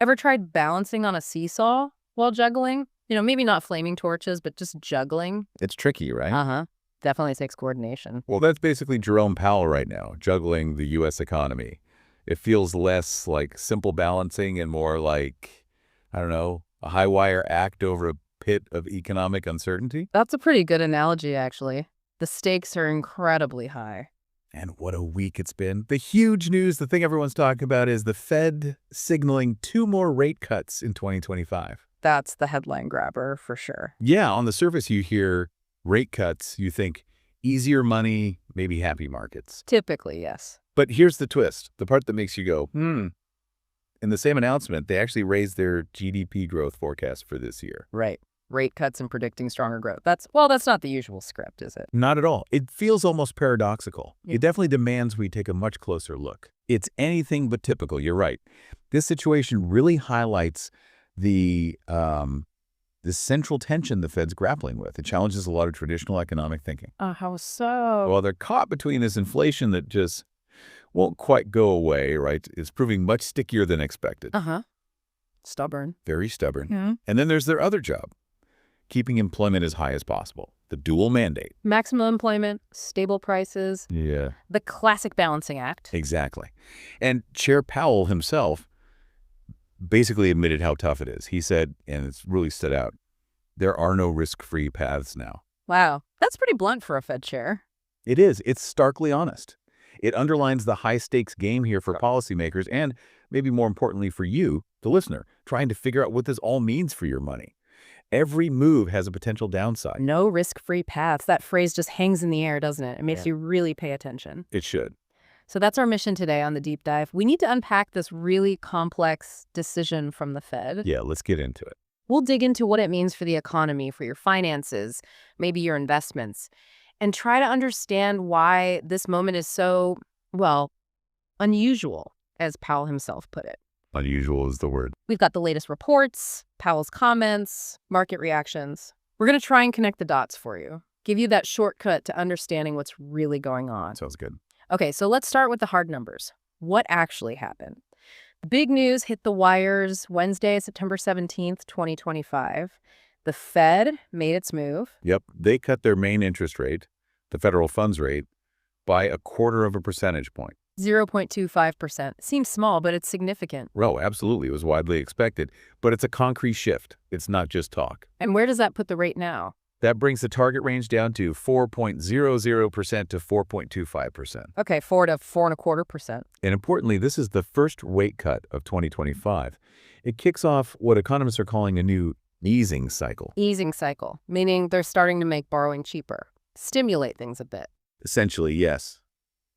Ever tried balancing on a seesaw while juggling? Maybe not flaming torches, but just juggling. It's tricky, right? Uh-huh. Definitely takes coordination. Well, that's basically Jerome Powell right now, juggling the U.S. economy. It feels less like simple balancing and more like, I don't know, a high wire act over a pit of economic uncertainty. That's a pretty good analogy, actually. The stakes are incredibly high. And what a week it's been. The huge news, the thing everyone's talking about is the Fed signaling 2 more rate cuts in 2025. That's the headline grabber for sure. Yeah, on the surface you hear rate cuts, you think easier money, maybe happy markets. Typically, yes. But here's the twist, the part that makes you go, In the same announcement, they actually raised their GDP growth forecast for this year. Right. Rate cuts and predicting stronger growth. That's not the usual script, is it? Not at all. It feels almost paradoxical. It definitely demands we take a much closer look. It's anything but typical, you're right. This situation really highlights the central tension the Fed's grappling with. It challenges a lot of traditional economic thinking. How so? Well, they're caught between this inflation that just won't quite go away, right? It's proving much stickier than expected. Stubborn. Very stubborn. And then there's their other job, keeping employment as high as possible. The dual mandate. Maximum employment, stable prices. Yeah. The classic balancing act. Exactly. And Chair Powell himself basically admitted how tough it is. He said, and it's really stood out, there are no risk-free paths now. Wow. That's pretty blunt for a Fed chair. It is. It's starkly honest. It underlines the high-stakes game here for policymakers and, maybe more importantly for you, the listener, trying to figure out what this all means for your money. Every move has a potential downside. No risk-free paths. That phrase just hangs in the air, doesn't it? It makes you really pay attention. It should. So that's our mission today on the deep dive. We need to unpack this really complex decision from the Fed. Yeah, let's get into it. We'll dig into what it means for the economy, for your finances, maybe your investments, and try to understand why this moment is so, unusual, as Powell himself put it. Unusual is the word. We've got the latest reports, Powell's comments, market reactions. We're going to try and connect the dots for you, give you that shortcut to understanding what's really going on. Sounds good. Okay, so let's start with the hard numbers. What actually happened? The big news hit the wires Wednesday, September 17th, 2025. The Fed made its move. Yep, they cut their main interest rate, the federal funds rate, by 1/4 percentage point. 0.25%. Seems small, but it's significant. Oh, absolutely. It was widely expected. But it's a concrete shift. It's not just talk. And where does that put the rate now? That brings the target range down to 4.00% to 4.25%. Okay, 4 to 4.25%. And importantly, this is the first rate cut of 2025. It kicks off what economists are calling a new easing cycle. Easing cycle, meaning they're starting to make borrowing cheaper, stimulate things a bit. Essentially, yes.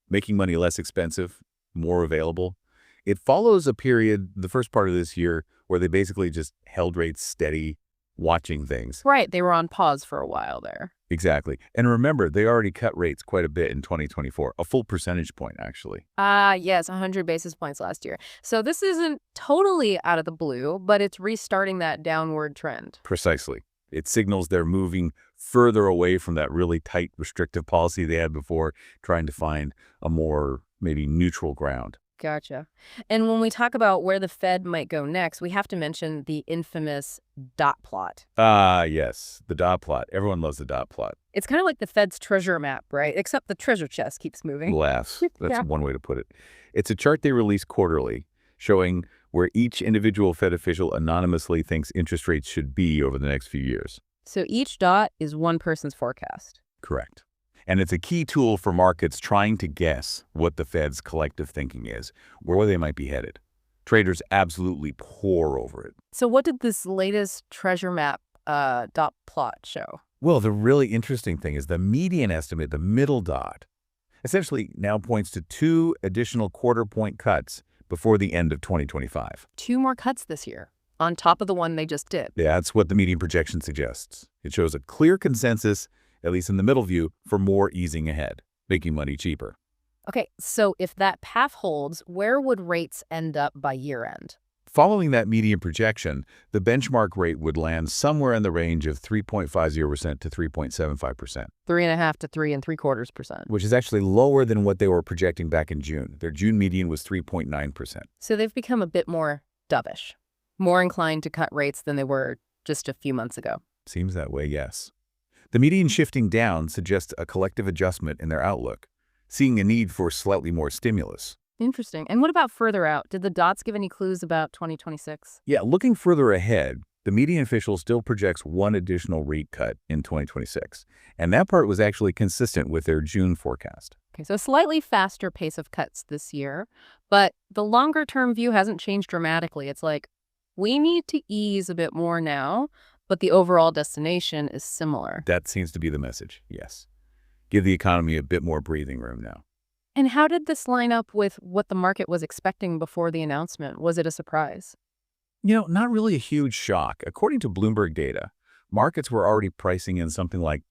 Making money less expensive, more available. It follows a period, the first part of this year, where they basically just held rates steady, watching things. Right, they were on pause for a while there. Exactly. And remember, they already cut rates quite a bit in 2024, a full percentage point, actually. Yes, 100 basis points last year. So this isn't totally out of the blue, but it's restarting that downward trend. Precisely. It signals they're moving further away from that really tight, restrictive policy they had before, trying to find a more maybe neutral ground. Gotcha. And when we talk about where the Fed might go next, we have to mention the infamous dot plot. Yes, the dot plot. Everyone loves the dot plot. It's kind of like the Fed's treasure map, right? Except the treasure chest keeps moving. Laughs. That's Yeah. one way to put it. It's a chart they release quarterly, showing where each individual Fed official anonymously thinks interest rates should be over the next few years. So each dot is one person's forecast. Correct. And it's a key tool for markets trying to guess what the Fed's collective thinking is, where they might be headed. Traders absolutely pore over it. So what did this latest treasure map dot plot show? Well, the really interesting thing is the median estimate, the middle dot, essentially now points to 2 additional quarter-point cuts before the end of 2025. 2 more cuts this year, on top of the one they just did. Yeah, that's what the median projection suggests. It shows a clear consensus, at least in the middle view, for more easing ahead, making money cheaper. Okay, so if that path holds, where would rates end up by year end? Following that median projection, the benchmark rate would land somewhere in the range of 3.50% to 3.75%. 3.5 to 3.75%. Which is actually lower than what they were projecting back in June. Their June median was 3.9%. So they've become a bit more dovish. More inclined to cut rates than they were just a few months ago. Seems that way, yes. The median shifting down suggests a collective adjustment in their outlook, seeing a need for slightly more stimulus. Interesting. And what about further out? Did the dots give any clues about 2026? Yeah, looking further ahead, the median official still projects one additional rate cut in 2026, and that part was actually consistent with their June forecast. Okay, so a slightly faster pace of cuts this year, but the longer-term view hasn't changed dramatically. It's like, we need to ease a bit more now, but the overall destination is similar. That seems to be the message, yes. Give the economy a bit more breathing room now. And how did this line up with what the market was expecting before the announcement? Was it a surprise? Not really a huge shock. According to Bloomberg data, markets were already pricing in something like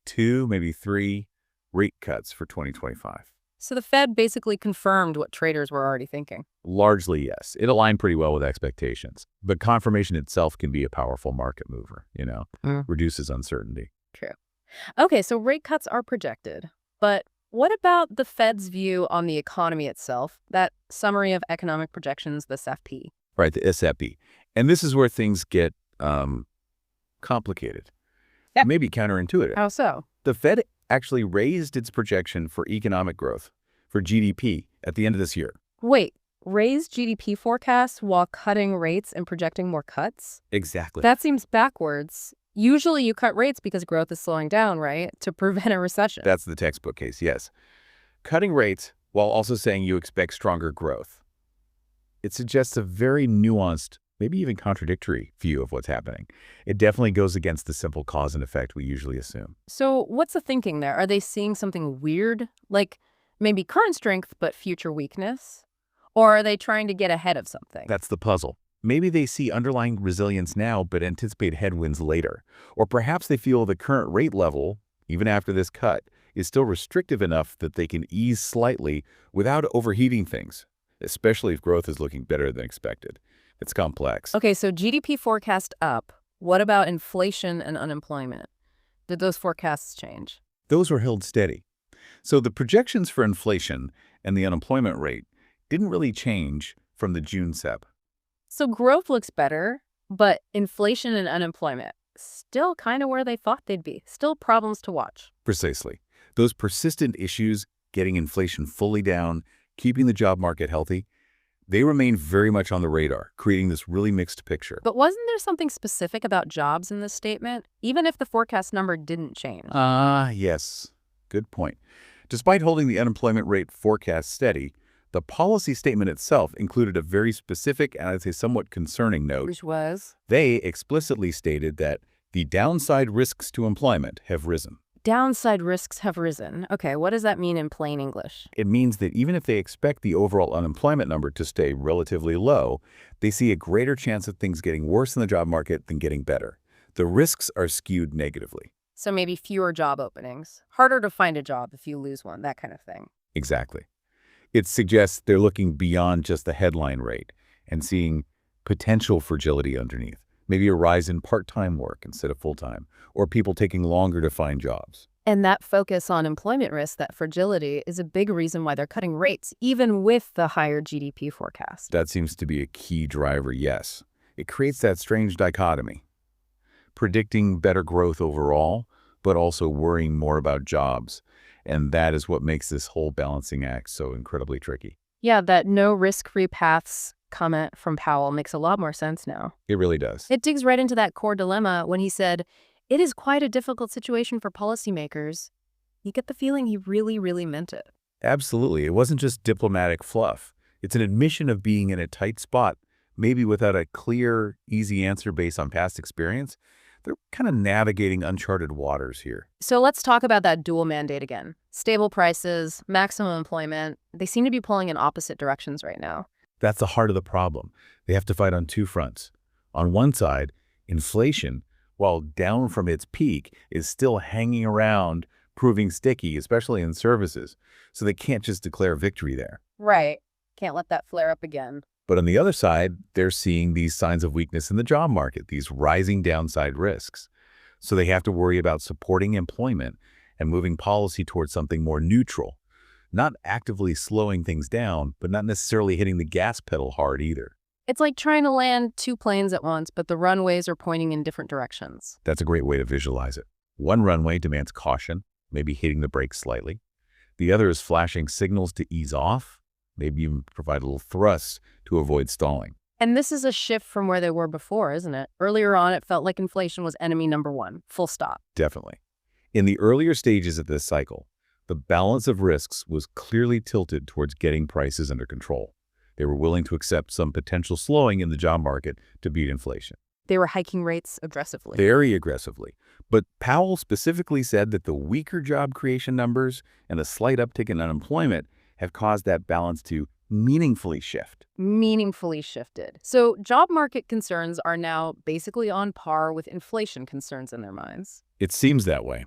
2, maybe 3 rate cuts for 2025. So the Fed basically confirmed what traders were already thinking. Largely, yes. It aligned pretty well with expectations. But confirmation itself can be a powerful market mover, reduces uncertainty. True. Okay, so rate cuts are projected. But what about the Fed's view on the economy itself? That summary of economic projections, the SFP. Right, the SFP. And this is where things get complicated. Yeah. Maybe counterintuitive. How so? The Fed actually raised its projection for economic growth, for GDP, at the end of this year. Wait, raised GDP forecasts while cutting rates and projecting more cuts? Exactly. That seems backwards. Usually you cut rates because growth is slowing down, right? To prevent a recession. That's the textbook case, yes. Cutting rates while also saying you expect stronger growth. It suggests a very nuanced, maybe even contradictory view of what's happening. It definitely goes against the simple cause and effect we usually assume. So what's the thinking there? Are they seeing something weird? Like maybe current strength but future weakness? Or are they trying to get ahead of something? That's the puzzle. Maybe they see underlying resilience now but anticipate headwinds later. Or perhaps they feel the current rate level, even after this cut, is still restrictive enough that they can ease slightly without overheating things, especially if growth is looking better than expected. It's complex. Okay, so GDP forecast up. What about inflation and unemployment? Did those forecasts change? Those were held steady. So the projections for inflation and the unemployment rate didn't really change from the June SEP. So growth looks better, but inflation and unemployment still kind of where they thought they'd be. Still problems to watch. Precisely. Those persistent issues, getting inflation fully down, keeping the job market healthy, they remain very much on the radar, creating this really mixed picture. But wasn't there something specific about jobs in this statement, even if the forecast number didn't change? Yes. Good point. Despite holding the unemployment rate forecast steady, the policy statement itself included a very specific and I'd say somewhat concerning note. Which was? They explicitly stated that the downside risks to employment have risen. Downside risks have risen. Okay, what does that mean in plain English? It means that even if they expect the overall unemployment number to stay relatively low, they see a greater chance of things getting worse in the job market than getting better. The risks are skewed negatively. So maybe fewer job openings, harder to find a job if you lose one, that kind of thing. Exactly. It suggests they're looking beyond just the headline rate and seeing potential fragility underneath. Maybe a rise in part-time work instead of full-time, or people taking longer to find jobs. And that focus on employment risk, that fragility, is a big reason why they're cutting rates, even with the higher GDP forecast. That seems to be a key driver, yes. It creates that strange dichotomy. Predicting better growth overall, but also worrying more about jobs. And that is what makes this whole balancing act so incredibly tricky. Yeah, that no risk-free paths comment from Powell makes a lot more sense now. It really does. It digs right into that core dilemma when he said, "It is quite a difficult situation for policymakers." You get the feeling he really, really meant it. Absolutely. It wasn't just diplomatic fluff. It's an admission of being in a tight spot, maybe without a clear, easy answer based on past experience. They're kind of navigating uncharted waters here. So let's talk about that dual mandate again. Stable prices, maximum employment, they seem to be pulling in opposite directions right now. That's the heart of the problem. They have to fight on two fronts. On one side, inflation, while down from its peak, is still hanging around, proving sticky, especially in services. So they can't just declare victory there. Right. Can't let that flare up again. But on the other side, they're seeing these signs of weakness in the job market, these rising downside risks. So they have to worry about supporting employment and moving policy towards something more neutral, not actively slowing things down, but not necessarily hitting the gas pedal hard either. It's like trying to land two planes at once, but the runways are pointing in different directions. That's a great way to visualize it. One runway demands caution, maybe hitting the brakes slightly. The other is flashing signals to ease off, maybe even provide a little thrust to avoid stalling. And this is a shift from where they were before, isn't it? Earlier on, it felt like inflation was enemy number one, full stop. Definitely. In the earlier stages of this cycle, the balance of risks was clearly tilted towards getting prices under control. They were willing to accept some potential slowing in the job market to beat inflation. They were hiking rates aggressively. Very aggressively. But Powell specifically said that the weaker job creation numbers and the slight uptick in unemployment have caused that balance to meaningfully shift. Meaningfully shifted. So job market concerns are now basically on par with inflation concerns in their minds. It seems that way.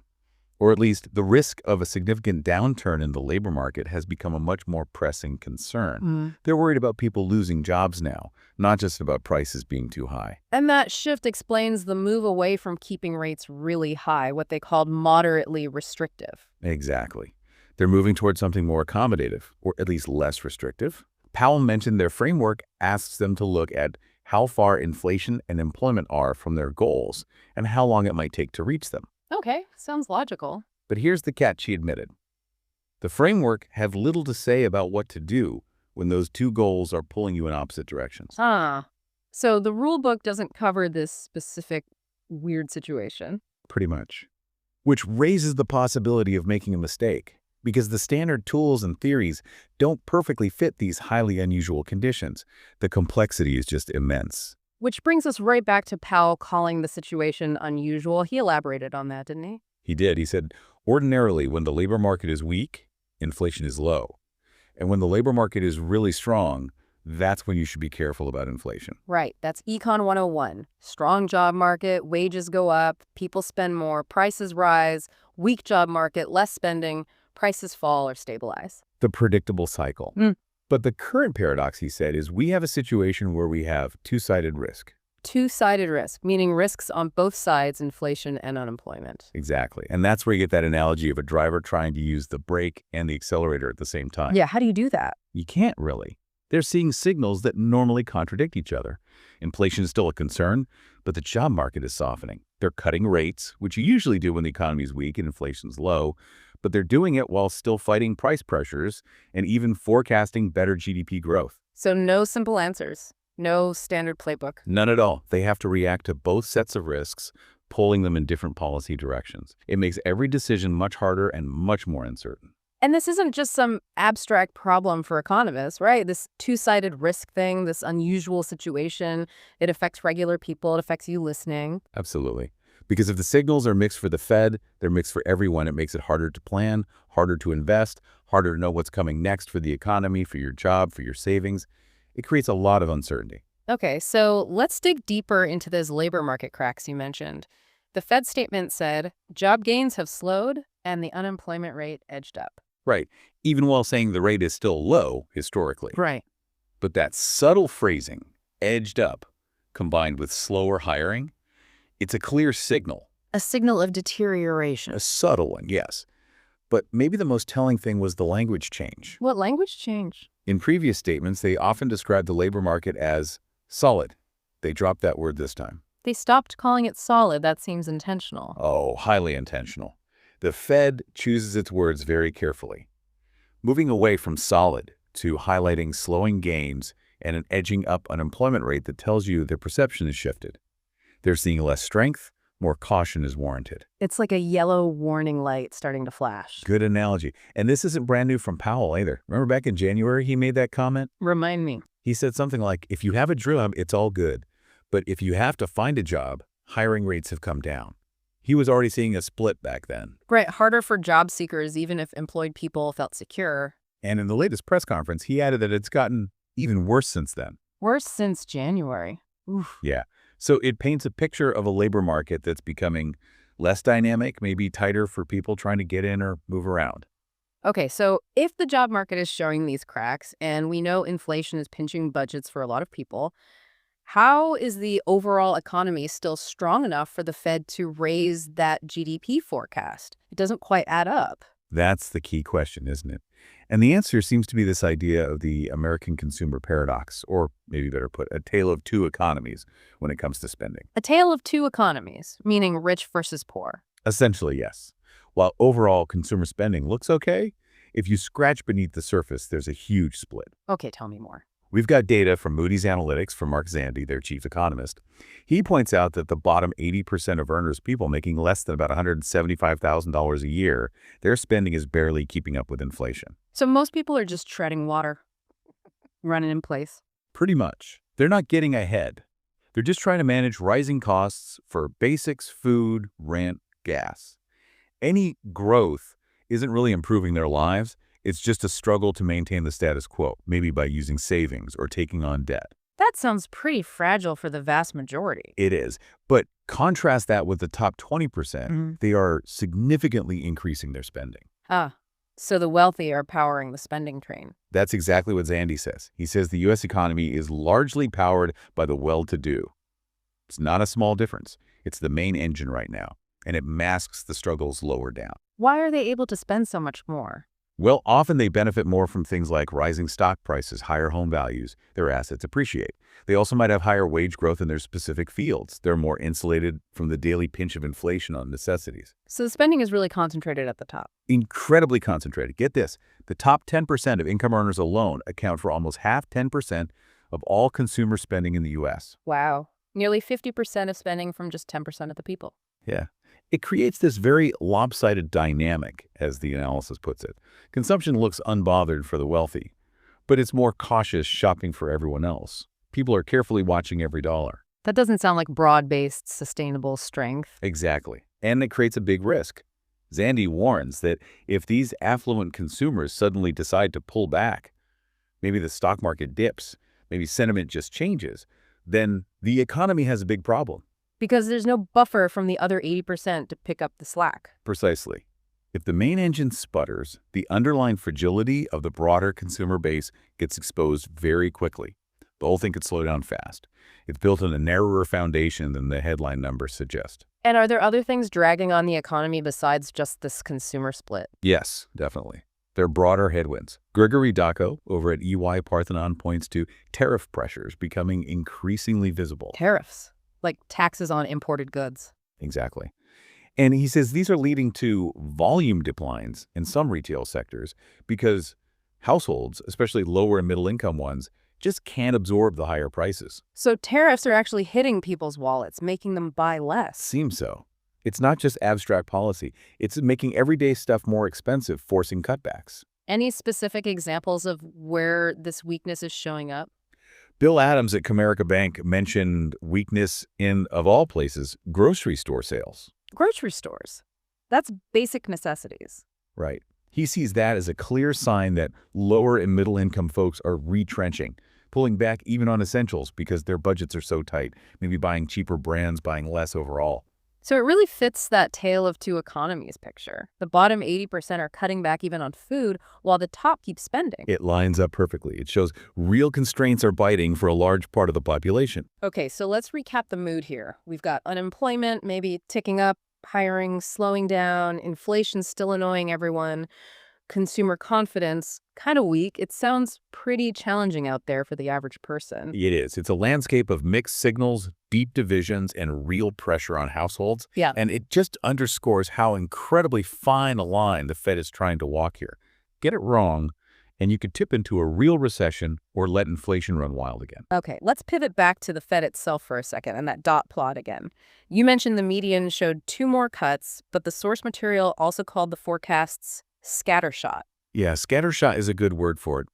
Or at least the risk of a significant downturn in the labor market has become a much more pressing concern. They're worried about people losing jobs now, not just about prices being too high. And that shift explains the move away from keeping rates really high, what they called moderately restrictive. Exactly. They're moving towards something more accommodative, or at least less restrictive. Powell mentioned their framework asks them to look at how far inflation and employment are from their goals and how long it might take to reach them. Okay, sounds logical. But here's the catch, he admitted. The framework have little to say about what to do when those two goals are pulling you in opposite directions. So the rule book doesn't cover this specific weird situation. Pretty much. Which raises the possibility of making a mistake, because the standard tools and theories don't perfectly fit these highly unusual conditions. The complexity is just immense. Which brings us right back to Powell calling the situation unusual. He elaborated on that, didn't he? He did. He said, ordinarily, when the labor market is weak, inflation is low. And when the labor market is really strong, that's when you should be careful about inflation. Right. That's Econ 101. Strong job market, wages go up, people spend more, prices rise. Weak job market, less spending, prices fall or stabilize. The predictable cycle. But the current paradox, he said, is we have a situation where we have two-sided risk. Two-sided risk, meaning risks on both sides, inflation and unemployment. Exactly. And that's where you get that analogy of a driver trying to use the brake and the accelerator at the same time. Yeah, how do you do that? You can't really. They're seeing signals that normally contradict each other. Inflation is still a concern, but the job market is softening. They're cutting rates, which you usually do when the economy is weak and inflation's low, but they're doing it while still fighting price pressures and even forecasting better GDP growth. So no simple answers. No standard playbook. None at all. They have to react to both sets of risks, pulling them in different policy directions. It makes every decision much harder and much more uncertain. And this isn't just some abstract problem for economists, right? This two-sided risk thing, this unusual situation, it affects regular people, it affects you listening. Absolutely. Because if the signals are mixed for the Fed, they're mixed for everyone. It makes it harder to plan, harder to invest, harder to know what's coming next for the economy, for your job, for your savings. It creates a lot of uncertainty. Okay, so let's dig deeper into those labor market cracks you mentioned. The Fed statement said job gains have slowed and the unemployment rate edged up. Right. Even while saying the rate is still low historically. Right. But that subtle phrasing, edged up, combined with slower hiring, it's a clear signal. A signal of deterioration. A subtle one, yes. But maybe the most telling thing was the language change. What language change? In previous statements, they often described the labor market as solid. They dropped that word this time. They stopped calling it solid. That seems intentional. Oh, highly intentional. The Fed chooses its words very carefully, moving away from solid to highlighting slowing gains and an edging up unemployment rate that tells you their perception is shifted. They're seeing less strength, more caution is warranted. It's like a yellow warning light starting to flash. Good analogy. And this isn't brand new from Powell either. Remember back in January he made that comment? Remind me. He said something like, if you have a job, it's all good. But if you have to find a job, hiring rates have come down. He was already seeing a split back then. Right, harder for job seekers even if employed people felt secure. And in the latest press conference, he added that it's gotten even worse since then. Worse since January. Oof. Yeah. So it paints a picture of a labor market that's becoming less dynamic, maybe tighter for people trying to get in or move around. Okay, so if the job market is showing these cracks and we know inflation is pinching budgets for a lot of people, how is the overall economy still strong enough for the Fed to raise that GDP forecast? It doesn't quite add up. That's the key question, isn't it? And the answer seems to be this idea of the American consumer paradox, or maybe better put, a tale of two economies when it comes to spending. A tale of two economies, meaning rich versus poor. Essentially, yes. While overall consumer spending looks okay, if you scratch beneath the surface, there's a huge split. Okay, tell me more. We've got data from Moody's Analytics from Mark Zandi, their chief economist. He points out that the bottom 80% of earners, people making less than about $175,000 a year, their spending is barely keeping up with inflation. So most people are just treading water, running in place. Pretty much. They're not getting ahead. They're just trying to manage rising costs for basics, food, rent, gas. Any growth isn't really improving their lives. It's just a struggle to maintain the status quo, maybe by using savings or taking on debt. That sounds pretty fragile for the vast majority. It is. But contrast that with the top 20%, they are significantly increasing their spending. So the wealthy are powering the spending train. That's exactly what Zandi says. He says the U.S. economy is largely powered by the well-to-do. It's not a small difference. It's the main engine right now, and it masks the struggles lower down. Why are they able to spend so much more? Well, often they benefit more from things like rising stock prices, higher home values, their assets appreciate. They also might have higher wage growth in their specific fields. They're more insulated from the daily pinch of inflation on necessities. So the spending is really concentrated at the top. Incredibly concentrated. Get this, the top 10% of income earners alone account for almost half, 10% of all consumer spending in the U.S. Wow. Nearly 50% of spending from just 10% of the people. Yeah. It creates this very lopsided dynamic, as the analysis puts it. Consumption looks unbothered for the wealthy, but it's more cautious shopping for everyone else. People are carefully watching every dollar. That doesn't sound like broad-based, sustainable strength. Exactly. And it creates a big risk. Zandi warns that if these affluent consumers suddenly decide to pull back, maybe the stock market dips, maybe sentiment just changes, then the economy has a big problem. Because there's no buffer from the other 80% to pick up the slack. Precisely. If the main engine sputters, the underlying fragility of the broader consumer base gets exposed very quickly. The whole thing could slow down fast. It's built on a narrower foundation than the headline numbers suggest. And are there other things dragging on the economy besides just this consumer split? Yes, definitely. There are broader headwinds. Gregory Dacko over at EY Parthenon points to tariff pressures becoming increasingly visible. Tariffs, like taxes on imported goods. Exactly. And he says these are leading to volume declines in some retail sectors because households, especially lower and middle income ones, just can't absorb the higher prices. So tariffs are actually hitting people's wallets, making them buy less. Seems so. It's not just abstract policy. It's making everyday stuff more expensive, forcing cutbacks. Any specific examples of where this weakness is showing up? Bill Adams at Comerica Bank mentioned weakness in, of all places, grocery store sales. Grocery stores. That's basic necessities. Right. He sees that as a clear sign that lower and middle income folks are retrenching, pulling back even on essentials because their budgets are so tight, maybe buying cheaper brands, buying less overall. So it really fits that tale of two economies picture. The bottom 80% are cutting back even on food, while the top keeps spending. It lines up perfectly. It shows real constraints are biting for a large part of the population. Okay, so let's recap the mood here. We've got unemployment maybe ticking up, hiring slowing down, inflation still annoying everyone, consumer confidence kind of weak. It sounds pretty challenging out there for the average person. It is. It's a landscape of mixed signals, deep divisions, and real pressure on households. Yeah. And it just underscores how incredibly fine a line the Fed is trying to walk here. Get it wrong, and you could tip into a real recession or let inflation run wild again. Okay, let's pivot back to the Fed itself for a second and that dot plot again. You mentioned the median showed 2 more cuts, but the source material also called the forecasts scattershot. Yeah, scattershot is a good word for it.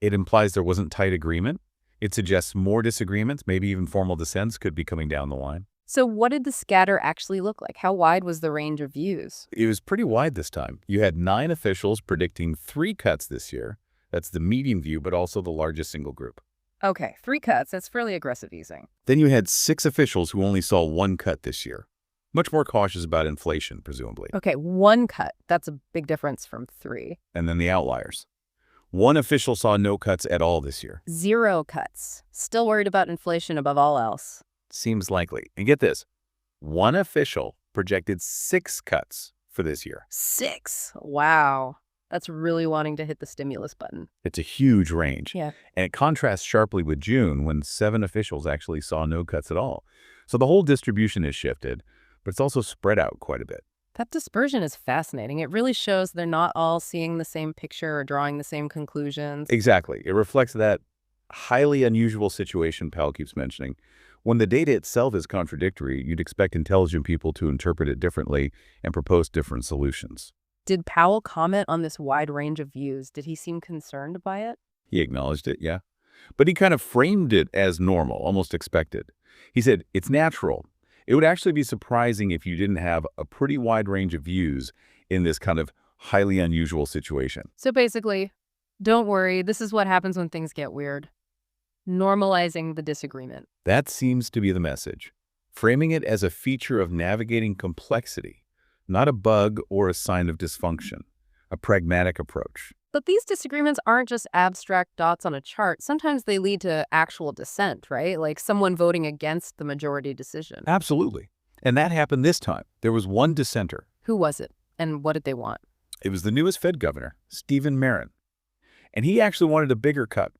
It implies there wasn't tight agreement. It suggests more disagreements, maybe even formal dissents could be coming down the line. So what did the scatter actually look like? How wide was the range of views? It was pretty wide this time. You had 9 officials predicting 3 cuts this year. That's the median view, but also the largest single group. Okay, 3 cuts. That's fairly aggressive easing. Then you had 6 officials who only saw 1 cut this year. Much more cautious about inflation, presumably. Okay, 1 cut. That's a big difference from 3. And then the outliers. 1 official saw no cuts at all this year. 0 cuts. Still worried about inflation above all else. Seems likely. And get this, 1 official projected 6 cuts for this year. 6. Wow. That's really wanting to hit the stimulus button. It's a huge range. Yeah. And it contrasts sharply with June, when 7 officials actually saw no cuts at all. So the whole distribution is shifted, but it's also spread out quite a bit. That dispersion is fascinating. It really shows they're not all seeing the same picture or drawing the same conclusions. Exactly. It reflects that highly unusual situation Powell keeps mentioning. When the data itself is contradictory, you'd expect intelligent people to interpret it differently and propose different solutions. Did Powell comment on this wide range of views? Did he seem concerned by it? He acknowledged it, yeah. But he kind of framed it as normal, almost expected. He said, it's natural. It would actually be surprising if you didn't have a pretty wide range of views in this kind of highly unusual situation. So basically, don't worry, this is what happens when things get weird. Normalizing the disagreement. That seems to be the message. Framing it as a feature of navigating complexity, not a bug or a sign of dysfunction, a pragmatic approach. But these disagreements aren't just abstract dots on a chart. Sometimes they lead to actual dissent, right? Like someone voting against the majority decision. Absolutely. And that happened this time. There was one dissenter. Who was it? And what did they want? It was the newest Fed governor, Stephen Marin. And he actually wanted a bigger cut.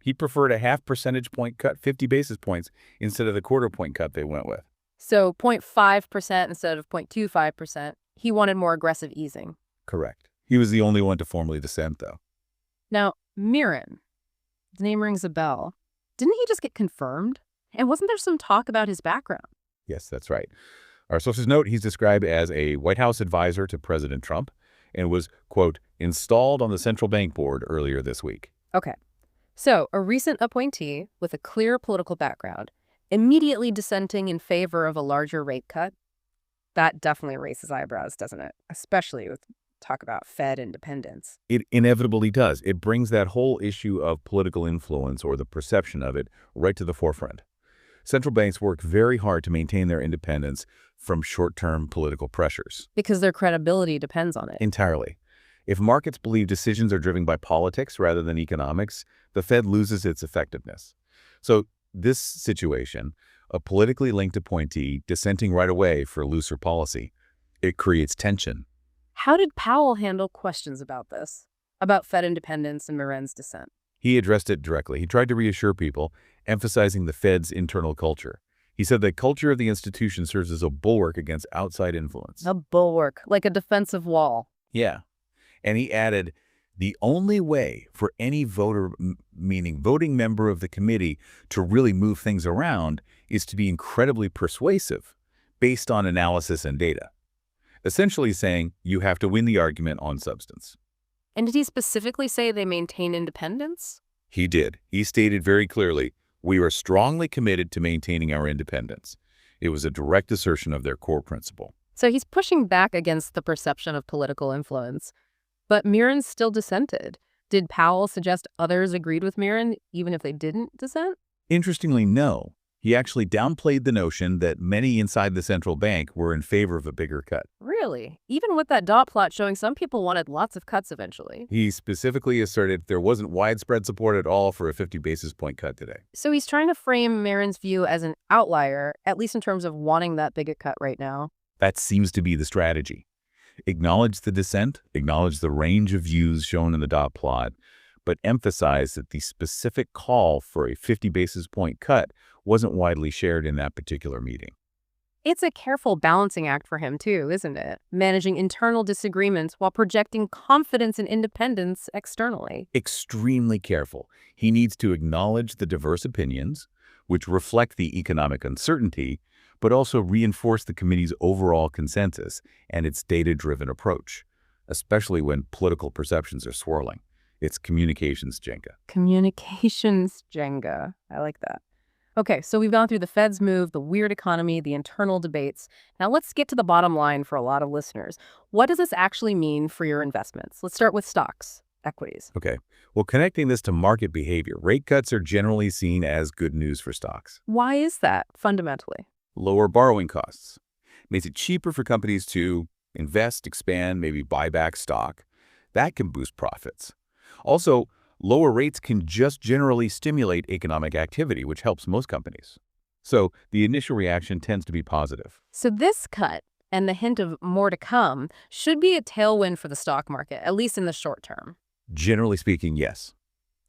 He preferred a half percentage point cut, 50 basis points, instead of the quarter point cut they went with. So 0.5% instead of 0.25%. He wanted more aggressive easing. Correct. He was the only one to formally dissent, though. Now, Mirren, his name rings a bell. Didn't he just get confirmed? And wasn't there some talk about his background? Yes, that's right. Our sources note he's described as a White House advisor to President Trump and was, quote, installed on the central bank board earlier this week. Okay. So, a recent appointee with a clear political background, immediately dissenting in favor of a larger rate cut. That definitely raises eyebrows, doesn't it? Especially with talk about Fed independence. It inevitably does. It brings that whole issue of political influence, or the perception of it, right to the forefront. Central banks work very hard to maintain their independence from short-term political pressures. Because their credibility depends on it. Entirely. If markets believe decisions are driven by politics rather than economics, the Fed loses its effectiveness. So this situation, a politically linked appointee dissenting right away for looser policy, it creates tension. How did Powell handle questions about this? About Fed independence and Mirren's dissent? He addressed it directly. He tried to reassure people, emphasizing the Fed's internal culture. He said the culture of the institution serves as a bulwark against outside influence. A bulwark, like a defensive wall. Yeah. And he added, the only way for any voter, meaning voting member of the committee, to really move things around is to be incredibly persuasive based on analysis and data. Essentially saying you have to win the argument on substance. And did he specifically say they maintain independence? He did. He stated very clearly, we are strongly committed to maintaining our independence. It was a direct assertion of their core principle. So he's pushing back against the perception of political influence. But Mirren still dissented. Did Powell suggest others agreed with Mirren, even if they didn't dissent? Interestingly, no. He actually downplayed the notion that many inside the central bank were in favor of a bigger cut. Really? Even with that dot plot showing some people wanted lots of cuts eventually. He specifically asserted there wasn't widespread support at all for a 50 basis point cut today. So he's trying to frame Mirren's view as an outlier, at least in terms of wanting that bigger cut right now. That seems to be the strategy. Acknowledge the dissent, acknowledge the range of views shown in the dot plot, but emphasize that the specific call for a 50 basis point cut wasn't widely shared in that particular meeting. It's a careful balancing act for him too, isn't it? Managing internal disagreements while projecting confidence and independence externally. Extremely careful. He needs to acknowledge the diverse opinions, which reflect the economic uncertainty, but also reinforce the committee's overall consensus and its data-driven approach, especially when political perceptions are swirling. It's communications Jenga. Communications Jenga. I like that. Okay, so we've gone through the Fed's move, the weird economy, the internal debates. Now let's get to the bottom line for a lot of listeners. What does this actually mean for your investments? Let's start with stocks, equities. Okay, well, connecting this to market behavior, rate cuts are generally seen as good news for stocks. Why is that, fundamentally? Lower borrowing costs. Makes it cheaper for companies to invest, expand, maybe buy back stock. That can boost profits. Also, lower rates can just generally stimulate economic activity, which helps most companies. So the initial reaction tends to be positive. So this cut, and the hint of more to come should be a tailwind for the stock market, at least in the short term. Generally speaking, yes.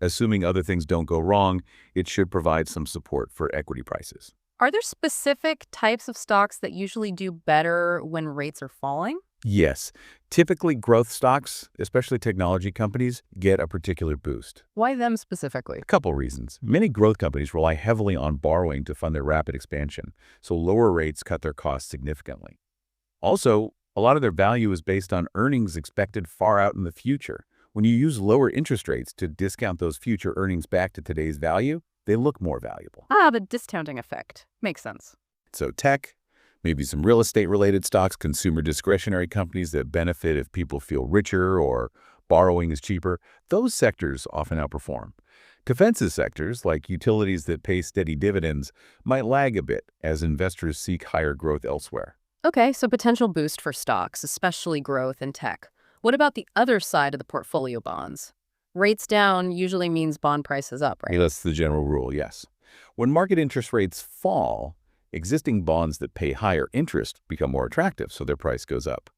Assuming other things don't go wrong, it should provide some support for equity prices. Are there specific types of stocks that usually do better when rates are falling? Yes, typically growth stocks, especially technology companies, get a particular boost. Why them specifically? A couple reasons. Many growth companies rely heavily on borrowing to fund their rapid expansion, so lower rates cut their costs significantly. Also, a lot of their value is based on earnings expected far out in the future. When you use lower interest rates to discount those future earnings back to today's value, they look more valuable. Ah, the discounting effect. Makes sense. So tech, maybe some real estate-related stocks, consumer discretionary companies that benefit if people feel richer or borrowing is cheaper, those sectors often outperform. Defensive sectors, like utilities that pay steady dividends, might lag a bit as investors seek higher growth elsewhere. Okay, so potential boost for stocks, especially growth and tech. What about the other side of the portfolio bonds? Rates down usually means bond prices up, right? That's the general rule, yes. When market interest rates fall, existing bonds that pay higher interest become more attractive, so their price goes up.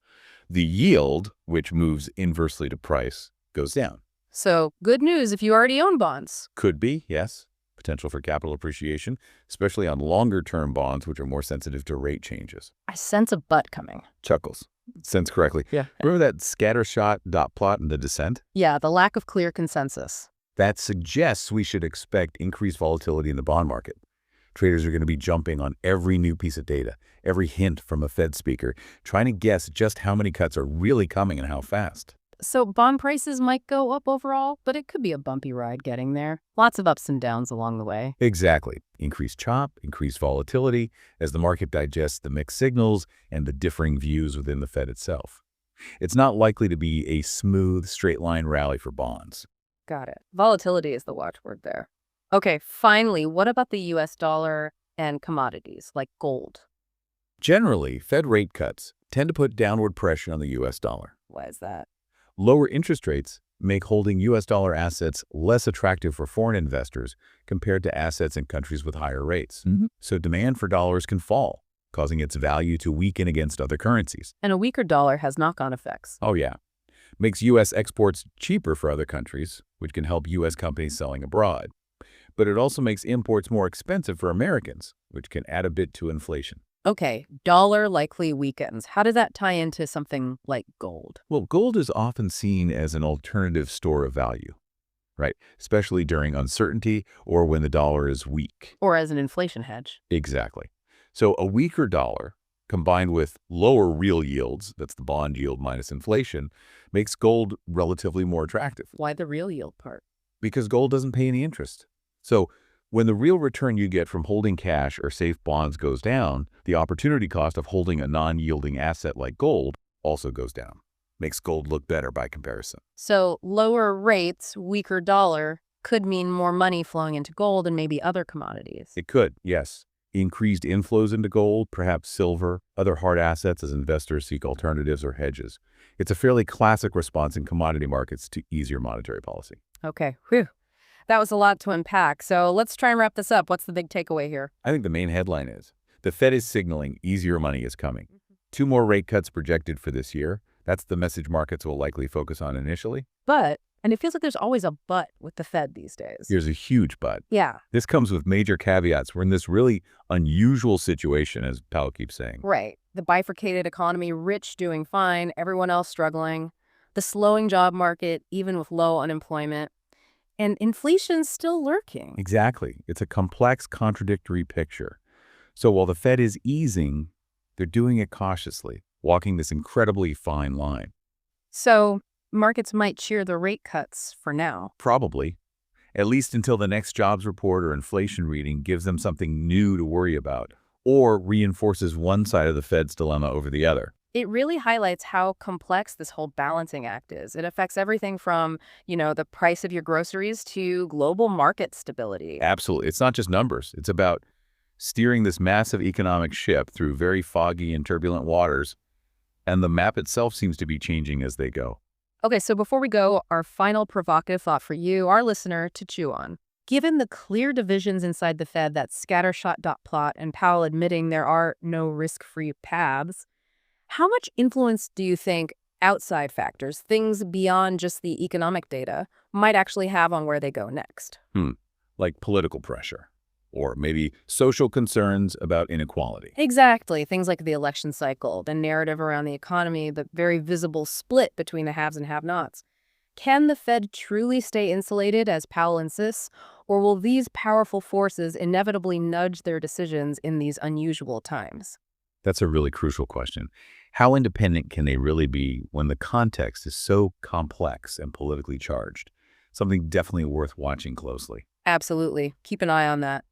The yield, which moves inversely to price, goes down. So good news if you already own bonds. Could be, yes. Potential for capital appreciation, especially on longer-term bonds, which are more sensitive to rate changes. I sense a but coming. Chuckles. Sense correctly. Yeah. Remember that scattershot dot plot in The Descent? Yeah, the lack of clear consensus. That suggests we should expect increased volatility in the bond market. Traders are going to be jumping on every new piece of data, every hint from a Fed speaker, trying to guess just how many cuts are really coming and how fast. So bond prices might go up overall, but it could be a bumpy ride getting there. Lots of ups and downs along the way. Exactly. Increased chop, increased volatility as the market digests the mixed signals and the differing views within the Fed itself. It's not likely to be a smooth, straight-line rally for bonds. Got it. Volatility is the watchword there. Okay, finally, what about the US dollar and commodities like gold? Generally, Fed rate cuts tend to put downward pressure on the US dollar. Why is that? Lower interest rates make holding US dollar assets less attractive for foreign investors compared to assets in countries with higher rates. So demand for dollars can fall, causing its value to weaken against other currencies. And a weaker dollar has knock-on effects. Oh yeah. Makes US exports cheaper for other countries, which can help US companies selling abroad. But it also makes imports more expensive for Americans, which can add a bit to inflation. Okay, dollar likely weakens. How does that tie into something like gold? Well, gold is often seen as an alternative store of value, right? Especially during uncertainty or when the dollar is weak. Or as an inflation hedge? Exactly. So a weaker dollar combined with lower real yields, that's the bond yield minus inflation, makes gold relatively more attractive. Why the real yield part? Because gold doesn't pay any interest. So when the real return you get from holding cash or safe bonds goes down, the opportunity cost of holding a non-yielding asset like gold also goes down. Makes gold look better by comparison. So lower rates, weaker dollar, could mean more money flowing into gold and maybe other commodities. It could, yes. Increased inflows into gold, perhaps silver, other hard assets as investors seek alternatives or hedges. It's a fairly classic response in commodity markets to easier monetary policy. Okay, whew. That was a lot to unpack. So let's try and wrap this up. What's the big takeaway here? I think the main headline is, the Fed is signaling easier money is coming. 2 more rate cuts projected for this year. That's the message markets will likely focus on initially. But, and it feels like there's always a but with the Fed these days. Here's a huge but. Yeah. This comes with major caveats. We're in this really unusual situation, as Powell keeps saying. Right. The bifurcated economy, rich doing fine, everyone else struggling. The slowing job market, even with low unemployment. And inflation's still lurking. Exactly. It's a complex, contradictory picture. So while the Fed is easing, they're doing it cautiously, walking this incredibly fine line. So markets might cheer the rate cuts for now. Probably. At least until the next jobs report or inflation reading gives them something new to worry about, or reinforces one side of the Fed's dilemma over the other. It really highlights how complex this whole balancing act is. It affects everything from, the price of your groceries to global market stability. Absolutely. It's not just numbers. It's about steering this massive economic ship through very foggy and turbulent waters, and the map itself seems to be changing as they go. Okay, so before we go, our final provocative thought for you, our listener, to chew on. Given the clear divisions inside the Fed, that scattershot dot plot, and Powell admitting there are no risk-free paths, How much influence do you think outside factors, things beyond just the economic data, might actually have on where they go next? Like political pressure, or maybe social concerns about inequality. Exactly. Things like the election cycle, the narrative around the economy, the very visible split between the haves and have-nots. Can the Fed truly stay insulated, as Powell insists, or will these powerful forces inevitably nudge their decisions in these unusual times? That's a really crucial question. How independent can they really be when the context is so complex and politically charged? Something definitely worth watching closely. Absolutely. Keep an eye on that.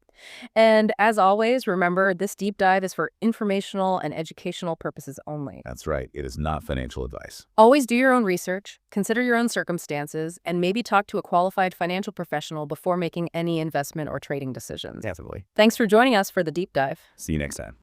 And as always, remember this deep dive is for informational and educational purposes only. That's right. It is not financial advice. Always do your own research, consider your own circumstances, and maybe talk to a qualified financial professional before making any investment or trading decisions. Definitely. Thanks for joining us for the deep dive. See you next time.